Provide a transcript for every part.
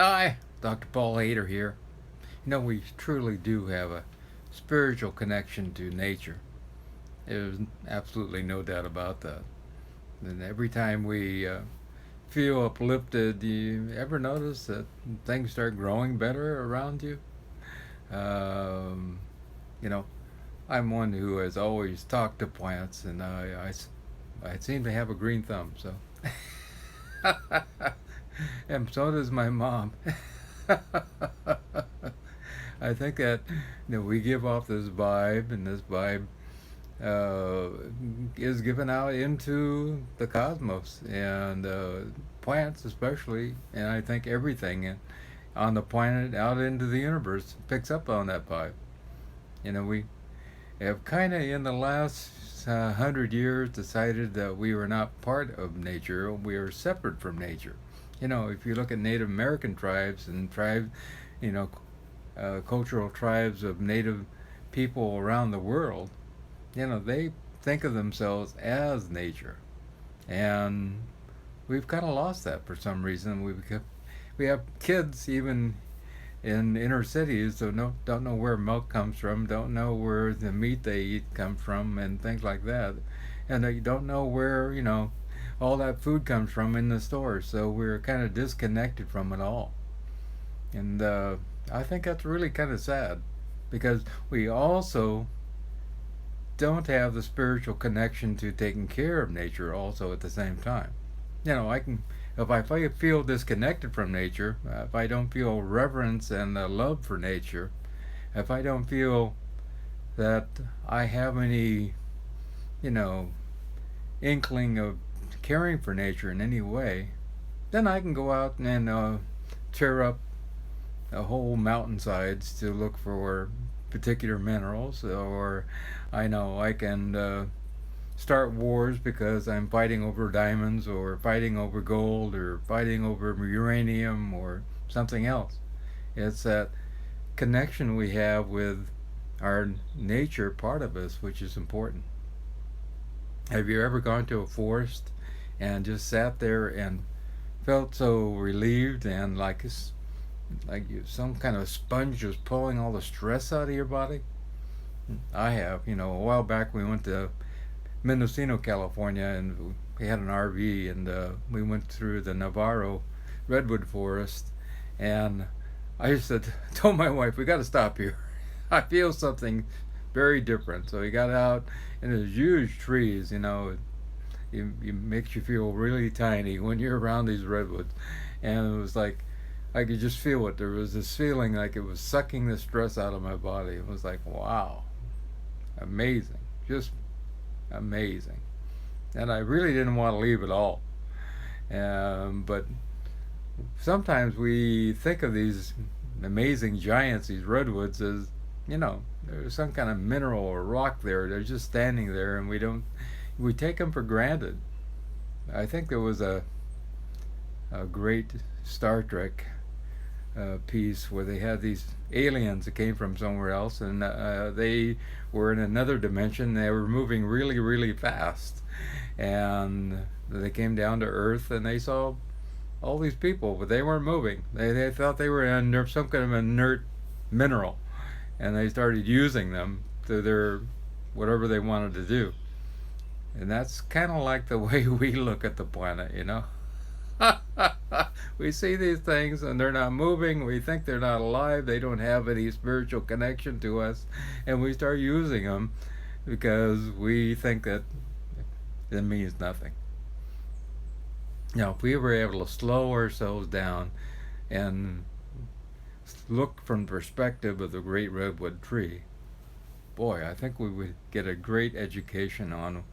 Hi, Dr. Paul Haider here. We truly do have a spiritual connection to nature. There's absolutely no doubt about that. And every time we feel uplifted, do you ever notice that things start growing better around you? Um, you know, I'm one who has always talked to plants, and I seem to have a green thumb, so. And so does my mom. I think that we give off this vibe, and this vibe uh, is given out into the cosmos and plants, especially, and I think everything on the planet out into the universe picks up on that vibe. We have kind of in the last 100 years decided that we were not part of nature; we are separate from nature. If you look at Native American tribes and you know, cultural tribes of Native people around the world, they think of themselves as nature, and we've kind of lost that for some reason. We have kids even in inner cities who don't know where milk comes from, don't know where the meat they eat comes from, and things like that, and they don't know where all that food comes from in the store. So we're kind of disconnected from it all, and I think that's really kind of sad because we also don't have the spiritual connection to taking care of nature also at the same time. I can, if I feel disconnected from nature, if I don't feel reverence and love for nature, if I don't feel that I have any, you know, inkling of caring for nature in any way, then I can go out and tear up whole mountainsides to look for particular minerals, or I know I can start wars because I'm fighting over diamonds or fighting over gold or fighting over uranium or something else. It's that connection we have with our nature part of us which is important. Have you ever gone to a forest and just sat there and felt so relieved and like some kind of sponge was pulling all the stress out of your body? I have. A while back we went to Mendocino, California, and we had an RV, and we went through the Navarro redwood forest, and I just told my wife, we got to stop here. I feel something very different. So we got out, and there's huge trees. It makes you feel really tiny when you're around these redwoods, and it was like I could just feel it. There was this feeling like it was sucking the stress out of my body. It was like, wow, amazing, just amazing. And I really didn't want to leave at all. But sometimes we think of these amazing giants, these redwoods, as there's some kind of mineral or rock there. They're just standing there, and we take them for granted. I think there was a great Star Trek piece where they had these aliens that came from somewhere else, and they were in another dimension. They were moving really, really fast, and they came down to Earth, and they saw all these people, but they weren't moving. They thought they were in some kind of inert mineral, and they started using them to their whatever they wanted to do. And that's kind of like the way we look at the planet. We see these things and they're not moving. We think they're not alive. They don't have any spiritual connection to us. And we start using them because we think that it means nothing. Now, if we were able to slow ourselves down and look from the perspective of the great redwood tree, boy, I think we would get a great education on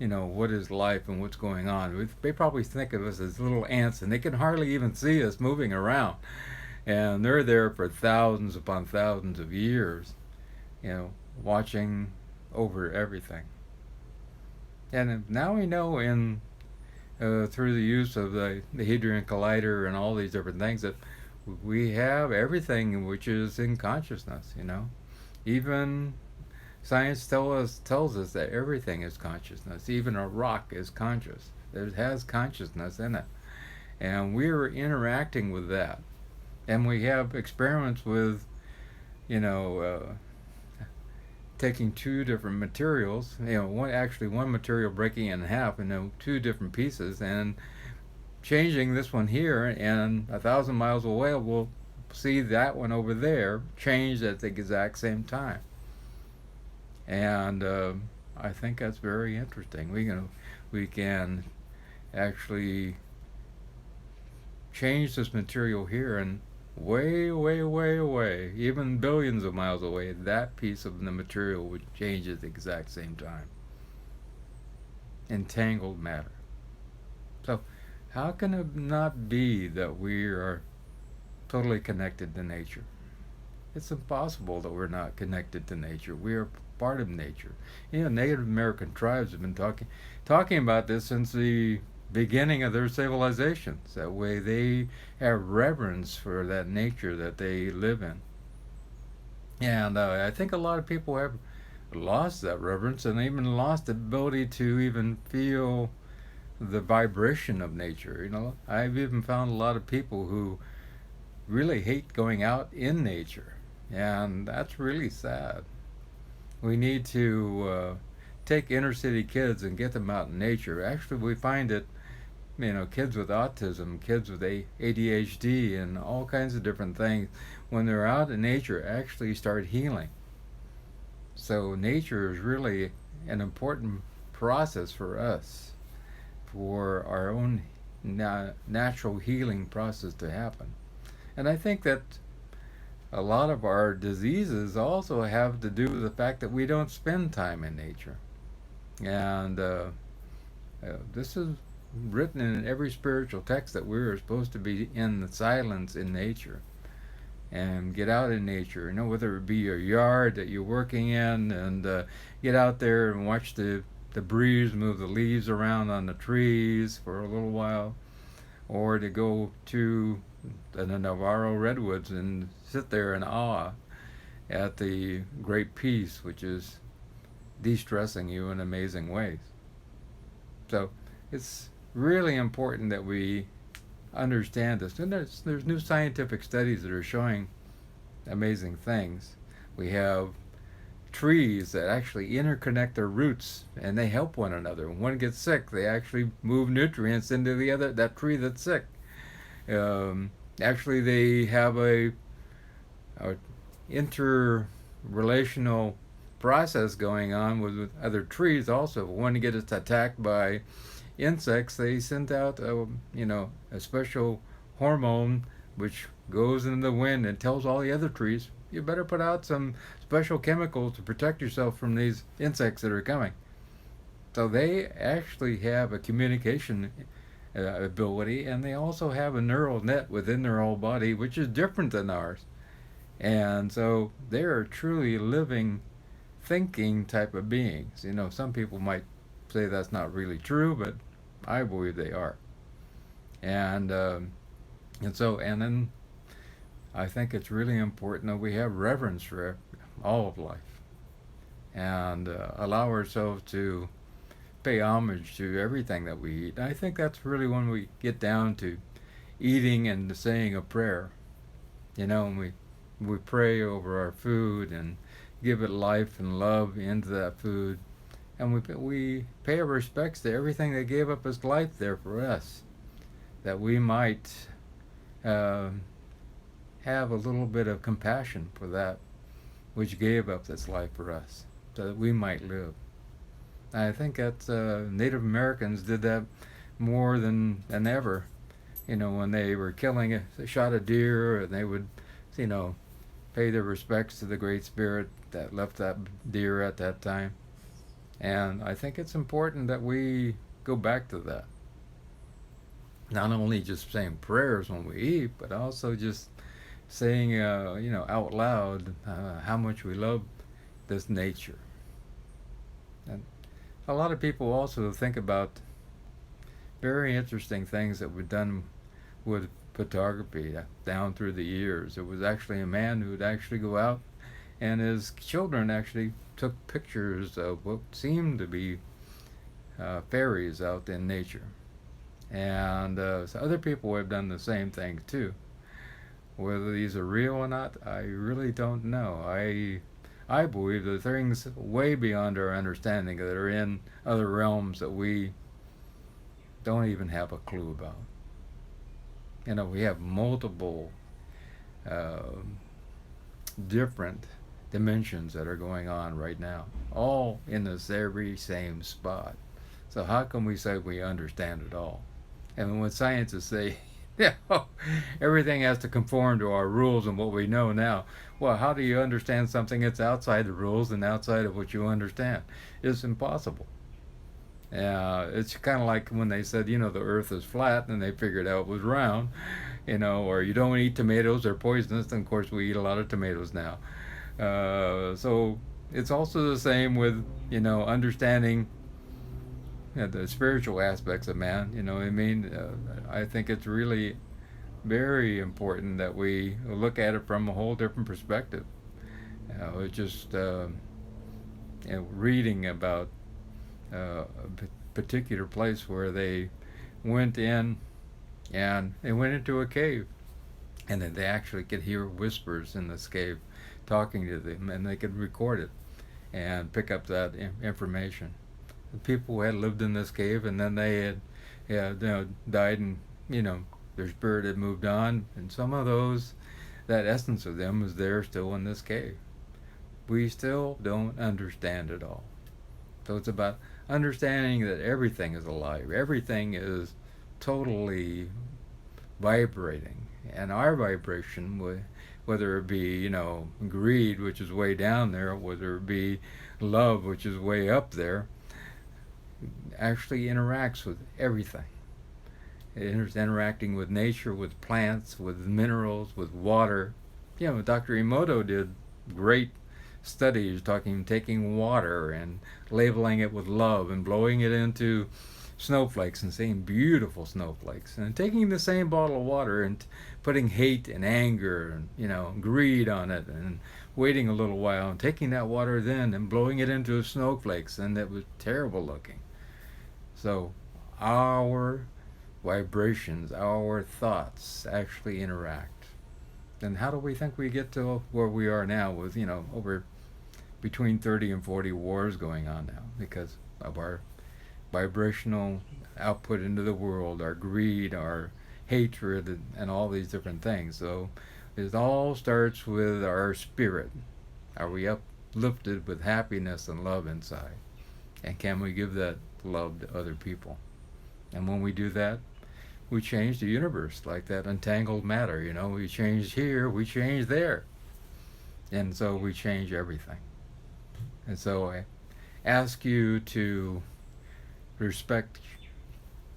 what is life and what's going on. They probably think of us as little ants, and they can hardly even see us moving around. And they're there for thousands upon thousands of years, watching over everything. And now we know through the use of the Hadron Collider and all these different things that we have everything which is in consciousness. Even science tells us that everything is consciousness. Even a rock is conscious. It has consciousness in it. And we're interacting with that. And we have experiments with, you know, taking two different materials, one material breaking it in half into two different pieces, and changing this one here, and 1,000 miles away we'll see that one over there change at the exact same time. And I think that's very interesting. We can actually change this material here, and way, way, way away, even billions of miles away, that piece of the material would change at the exact same time. Entangled matter. So how can it not be that we are totally connected to nature? It's impossible that we're not connected to nature. We are part of nature. Native American tribes have been talking about this since the beginning of their civilizations. That way they have reverence for that nature that they live in. And I think a lot of people have lost that reverence, and even lost the ability to even feel the vibration of nature. I've even found a lot of people who really hate going out in nature, and that's really sad. We need to take inner city kids and get them out in nature. Actually, we find that kids with autism, kids with ADHD, and all kinds of different things, when they're out in nature, actually start healing. So nature is really an important process for us, for our own natural healing process to happen. And I think that a lot of our diseases also have to do with the fact that we don't spend time in nature. And this is written in every spiritual text, that we're supposed to be in the silence in nature and get out in nature, whether it be your yard that you're working in, and get out there and watch the breeze move the leaves around on the trees for a little while, or to go to the Navarro redwoods and sit there in awe at the great peace which is de-stressing you in amazing ways. So it's really important that we understand this. And there's new scientific studies that are showing amazing things. We have trees that actually interconnect their roots, and they help one another. When one gets sick, they actually move nutrients into that tree that's sick. Actually, they have a interrelational process going on with other trees also. If one gets attacked by insects, they send out a special hormone which goes in the wind and tells all the other trees, you better put out some special chemicals to protect yourself from these insects that are coming. So they actually have a communication ability, and they also have a neural net within their whole body which is different than ours. And so they are truly living, thinking type of beings. Some people might say that's not really true, but I believe they are. And then I think it's really important that we have reverence for all of life, and allow ourselves to pay homage to everything that we eat. I think that's really when we get down to eating and saying a prayer. And we pray over our food and give it life and love into that food, and we pay our respects to everything that gave up its life there for us, that we might have a little bit of compassion for that which gave up its life for us, so that we might live. I think that Native Americans did that more than ever. When they were killing shot a deer, and they would, pay their respects to the Great Spirit that left that deer at that time. And I think it's important that we go back to that. Not only just saying prayers when we eat, but also just saying, out loud how much we love this nature. And a lot of people also think about very interesting things that were done with photography down through the years. It was actually a man who would actually go out, and his children actually took pictures of what seemed to be fairies out in nature. And so other people have done the same thing too. Whether these are real or not, I really don't know. I believe that things way beyond our understanding that are in other realms that we don't even have a clue about. You know, we have multiple uh, different dimensions that are going on right now, all in this very same spot. So how can we say we understand it all? And when scientists say, you know, everything has to conform to our rules and what we know now, well, how do you understand something that's outside the rules and outside of what you understand? It's impossible. It's kind of like when they said, you know, the earth is flat and they figured out it was round, you know, or you don't eat tomatoes, they're poisonous. And of course, we eat a lot of tomatoes now. So it's also the same with, you know, understanding, you know, the spiritual aspects of man. You know, I mean, I think it's really very important that we look at it from a whole different perspective. It's just you know, reading about particular place where they went in and they went into a cave, and then they actually could hear whispers in this cave talking to them, and they could record it and pick up that information. The people who had lived in this cave, and then they had you know, died, and you know, their spirit had moved on, and some of those, that essence of them is there still in this cave. We still don't understand it all. So it's about understanding that everything is alive. Everything is totally vibrating. And our vibration, whether it be, you know, greed, which is way down there, whether it be love, which is way up there, actually interacts with everything. It is interacting with nature, with plants, with minerals, with water. You know, Dr. Emoto did great studies taking water and labeling it with love and blowing it into snowflakes and seeing beautiful snowflakes, and taking the same bottle of water and putting hate and anger and, you know, greed on it, and waiting a little while and taking that water then and blowing it into snowflakes, and it was terrible looking. So our vibrations, our thoughts actually interact. And how do we think we get to where we are now with, you know, over between 30 and 40 wars going on now because of our vibrational output into the world, our greed, our hatred, and all these different things. So it all starts with our spirit. Are we uplifted with happiness and love inside? And can we give that love to other people? And when we do that, we change the universe, like that untangled matter. You know, we change here, we change there. And so we change everything. And so I ask you to respect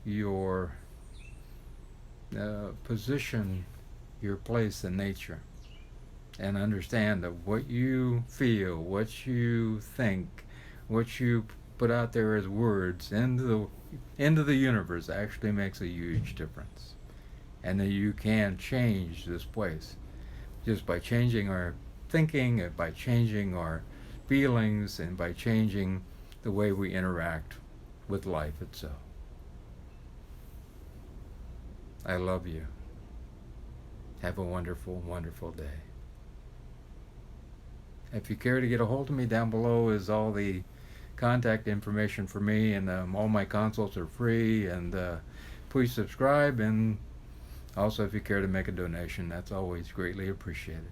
your position, your place in nature, and understand that what you feel, what you think, what you put out there as words into the universe actually makes a huge difference. And that you can change this place just by changing our thinking, and by changing our feelings, and by changing the way we interact with life itself. I love you. Have a wonderful, wonderful day. If you care to get a hold of me, down below is all the contact information for me, and all my consults are free, and please subscribe, and also if you care to make a donation, that's always greatly appreciated.